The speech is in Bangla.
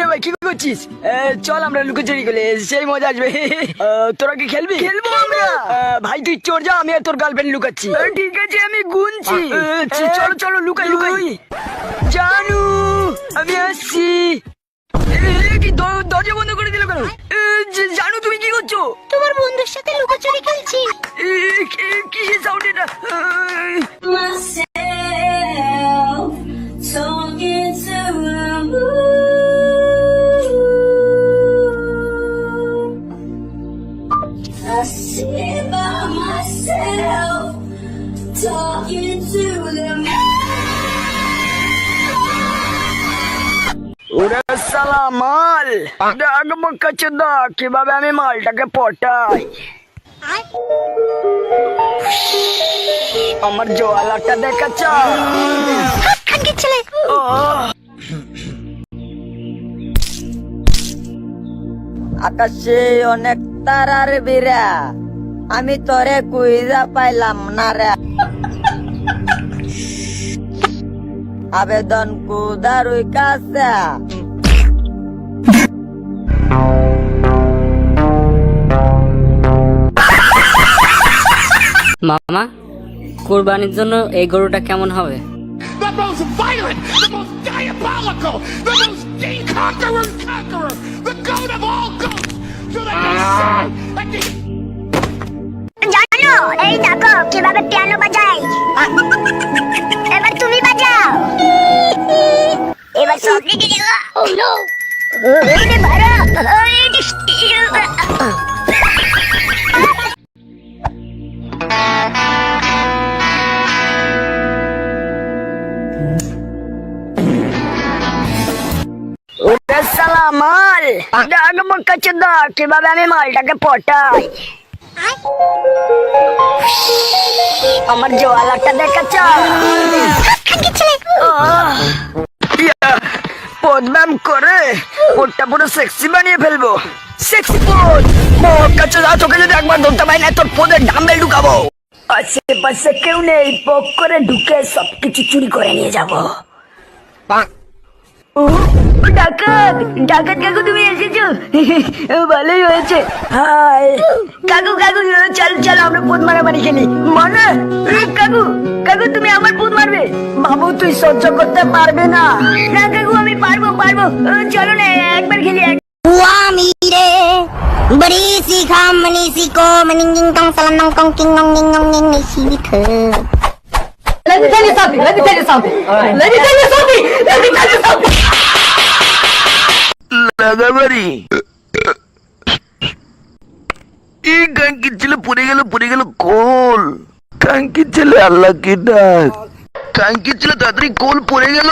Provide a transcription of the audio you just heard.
কিরে ভাই কি করছিস? চল আমরা লুকোচুরি খেলে সেই মজা আসবে। তোরা কি খেলবি? খেলবো আমরা। ভাই তুই চোর যা, আমি আর তোর গার্লফ্রেন্ড লুকাচ্ছি। ঠিক আছে আমি গুনছি। চলো চলো লুকাই লুকাই। জানু আমি আসছি। কি দরজা বন্ধ করে দিল কেন? জানু তুমি কি করছো? তোমার বন্ধুর সাথে লুকোচুরি খেলছি। কিসের সাউন্ড এটা? I sit by myself, talking to them. ওরে সালা মাল ডাকবো কাচুদা, কিভাবে আমি মালটাকে পটাই। আমার জোয়ালাটা দেখাচ্ছ? ছেলে আকাশে অনেক তারার বিরা, আমি তোরে কুইজা পাইলাম না রে। আবেদন কুদারুই কাছে মামা, কুরবানির জন্য এই গরুটা কেমন হবে? The most violent, the most diabolical, the most king-conqueror, the goat of all goats, to the nation and the... জানো এই দেখো কিভাবে পিয়ানো বাজাই। এবার তুমি বাজাও। এবার সবনি দিলে ও নো এটা ভাড়া ওরে সালা মাল ডাকবো কাচুদা, কিভাবে আমি মালটাকে পটাই। আমার জোয়ালাটা দেখাচ্ছ? পদম্যাম করে পোটটা পুরো সেক্সি বানিয়ে ফেলবো। সেক্সি পোদ কাচুদা, তোকে যদি একবার ধরতে পাই না তোর পোদের ডাম্বেল ঢুকাবো। আশেপাশে কেউ নেই, পক করে ঢুকে সবকিছু চুরি করে নিয়ে যাবো। ডাকাত ডাকাত কাকু তুমি এসেছো? ভালোই হয়েছে। হাই কাকু কাকু চল চল আমরা পুত মারামারি খেলি। মানে কাকু কাকু তুমি আমার পুত মারবে? বাবু তুই সহ্য করতে পারবে না। না কাকু আমি পারবো পারবো, চলো না একবার খেলি। Mire, beri si kamani si ko meninging tong salam nong kong king nong ning nong ning ni si bithe. Let me tell you something. Let me tell you something. Let me tell you something. Let me tell you something. লাগাবাড়ি এই কাঙ্কির ছেলে পড়ে গেল কোল। কাঙ্কির ছেলে আল্লাহ কি ডাক। কাঙ্কির ছেলে তাড়াতাড়ি কোল পড়ে গেল।